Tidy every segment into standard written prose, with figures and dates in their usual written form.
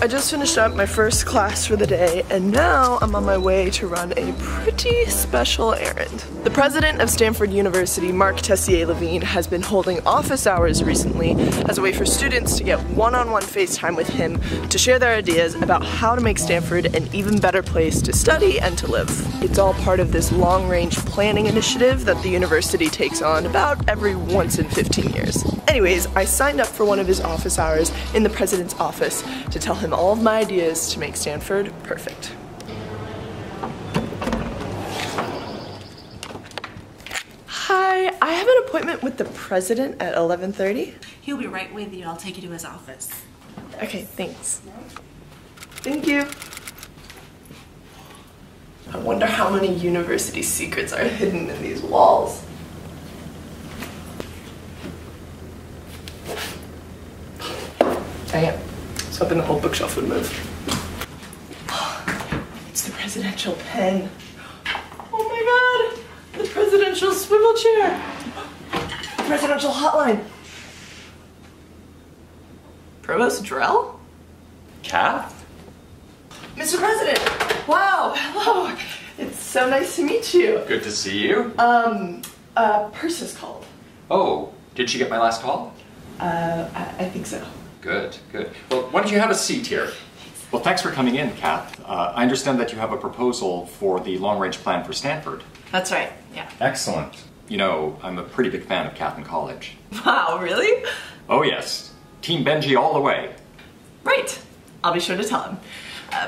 I just finished up my first class for the day, and now I'm on my way to run a pretty special errand. The president of Stanford University, Marc Tessier-Lavigne, has been holding office hours recently as a way for students to get one-on-one FaceTime with him to share their ideas about how to make Stanford an even better place to study and to live. It's all part of this long-range planning initiative that the university takes on about every once in 15 years. Anyways, I signed up for one of his office hours in the president's office to tell him all of my ideas to make Stanford perfect. Hi, I have an appointment with the president at 11:30. He'll be right with you. I'll take you to his office. Okay, thanks. Thank you. I wonder how many university secrets are hidden in these walls. Dang it. I was hoping the whole bookshelf would move. It's the presidential pen. Oh my god! The presidential swivel chair! The presidential hotline! Provost Drell? Cath? Mr. President! Wow, hello! It's so nice to meet you. Good to see you. Persis called. Oh, did she get my last call? I think so. Good, good. Well, why don't you have a seat here? Well, thanks for coming in, Cath. I understand that you have a proposal for the long-range plan for Stanford. That's right, yeah. Excellent. You know, I'm a pretty big fan of Cath in college. Wow, really? Oh yes. Team Benji all the way. Right. I'll be sure to tell him.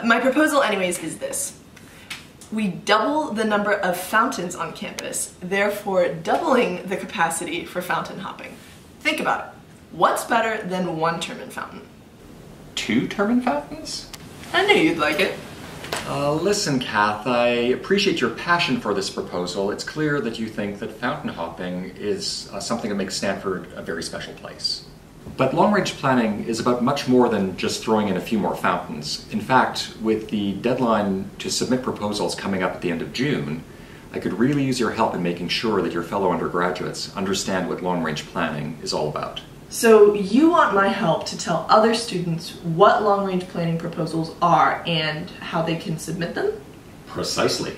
My proposal anyways is this. We double the number of fountains on campus, therefore doubling the capacity for fountain hopping. Think about it. What's better than one turbine fountain? 2 turbine fountains? I knew you'd like it. Listen, Cath, I appreciate your passion for this proposal. It's clear that you think that fountain hopping is something that makes Stanford a very special place. But long-range planning is about much more than just throwing in a few more fountains. In fact, with the deadline to submit proposals coming up at the end of June, I could really use your help in making sure that your fellow undergraduates understand what long-range planning is all about. So you want my help to tell other students what long-range planning proposals are and how they can submit them? Precisely.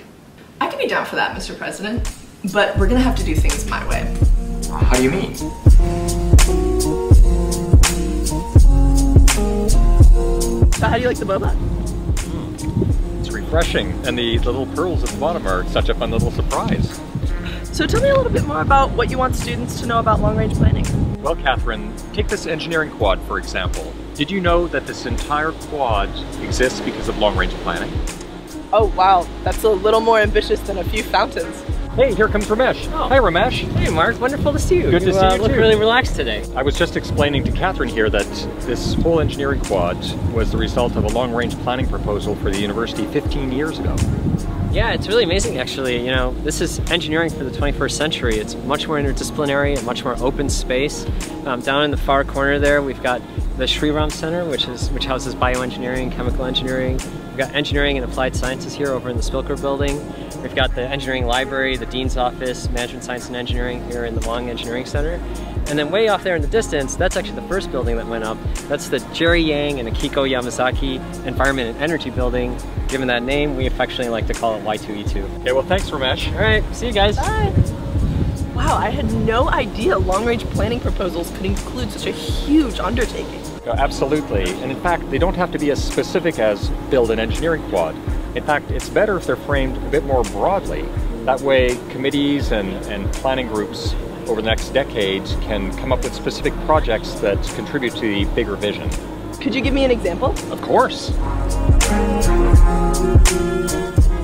I can be down for that, Mr. President, but we're gonna have to do things my way. How do you mean? So how do you like the boba? It's refreshing, and the little pearls at the bottom are such a fun little surprise. So tell me a little bit more about what you want students to know about long-range planning. Well, Catherine, take this engineering quad, for example. Did you know that this entire quad exists because of long-range planning? Oh wow, that's a little more ambitious than a few fountains. Hey, here comes Ramesh. Oh. Hi, Ramesh. Hey, Mark. Wonderful to see you. Good to see you look too. really relaxed today. I was just explaining to Catherine here that this whole engineering quad was the result of a long-range planning proposal for the university 15 years ago. Yeah, it's really amazing, actually. You know, this is engineering for the 21st century. It's much more interdisciplinary and much more open space. Down in the far corner there, we've got the Shriram Center, which houses bioengineering, chemical engineering. We've got engineering and applied sciences here over in the Spilker building. We've got the engineering library, the dean's office, management science and engineering here in the Wong Engineering Center. And then way off there in the distance, that's actually the first building that went up. That's the Jerry Yang and Akiko Yamazaki Environment and Energy Building. Given that name, we affectionately like to call it Y2E2. Okay, well, thanks, Ramesh. All right, see you guys. Bye. Wow, I had no idea long-range planning proposals could include such a huge undertaking. Absolutely, and in fact, they don't have to be as specific as build an engineering quad. In fact, it's better if they're framed a bit more broadly. That way, committees and planning groups over the next decades can come up with specific projects that contribute to the bigger vision. Could you give me an example? Of course.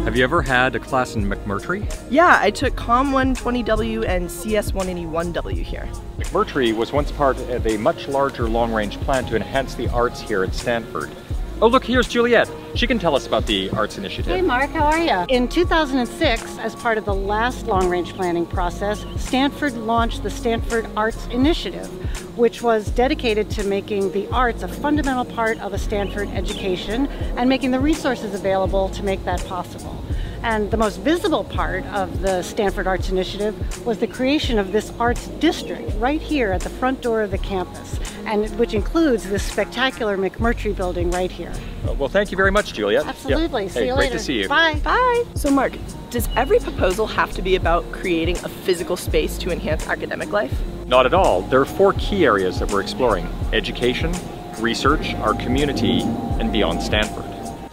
Have you ever had a class in McMurtry? Yeah, I took COM 120W and CS 181W here. McMurtry was once part of a much larger long-range plan to enhance the arts here at Stanford. Oh look, here's Juliet. She can tell us about the arts initiative. Hey Mark, how are you? In 2006, as part of the last long-range planning process, Stanford launched the Stanford Arts Initiative, which was dedicated to making the arts a fundamental part of a Stanford education and making the resources available to make that possible. And the most visible part of the Stanford Arts Initiative was the creation of this arts district right here at the front door of the campus. and which includes this spectacular McMurtry building right here. Well, thank you very much, Juliet. Absolutely. Yeah. See Hey, you great later. to see you. Bye. Bye. So Mark, does every proposal have to be about creating a physical space to enhance academic life? Not at all. There are 4 key areas that we're exploring: education, research, our community, and beyond Stanford.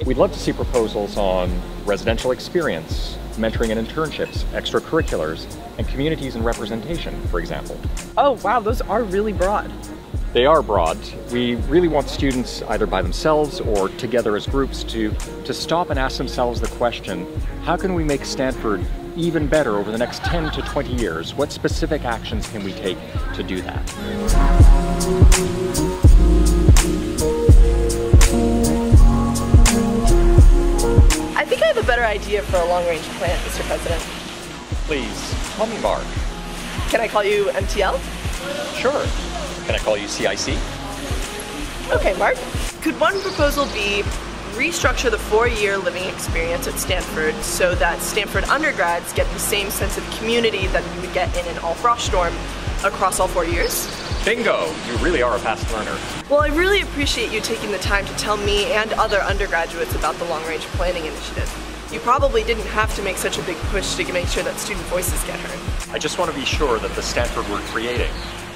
We'd love to see proposals on residential experience, mentoring and internships, extracurriculars, and communities and representation, for example. Oh wow, those are really broad. They are broad. We really want students, either by themselves or together as groups, to stop and ask themselves the question, how can we make Stanford even better over the next 10 to 20 years? What specific actions can we take to do that? I think I have a better idea for a long-range plan, Mr. President. Please, call me Mark. Can I call you MTL? Sure. Can I call you CIC? Okay, Mark. Could one proposal be restructure the 4-year living experience at Stanford so that Stanford undergrads get the same sense of community that you would get in an all-frosh dorm across all 4 years? Bingo! You really are a fast learner. Well, I really appreciate you taking the time to tell me and other undergraduates about the long-range planning initiative. You probably didn't have to make such a big push to make sure that student voices get heard. I just want to be sure that the Stanford we're creating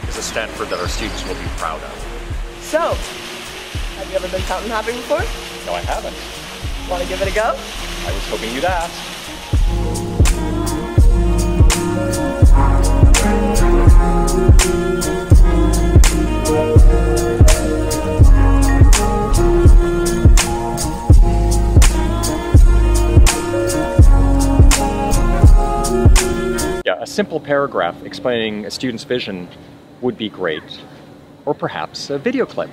is a Stanford that our students will be proud of. So, have you ever been fountain hopping before? No, I haven't. Want to give it a go? I was hoping you'd ask. Yeah, a simple paragraph explaining a student's vision would be great. Or perhaps a video clip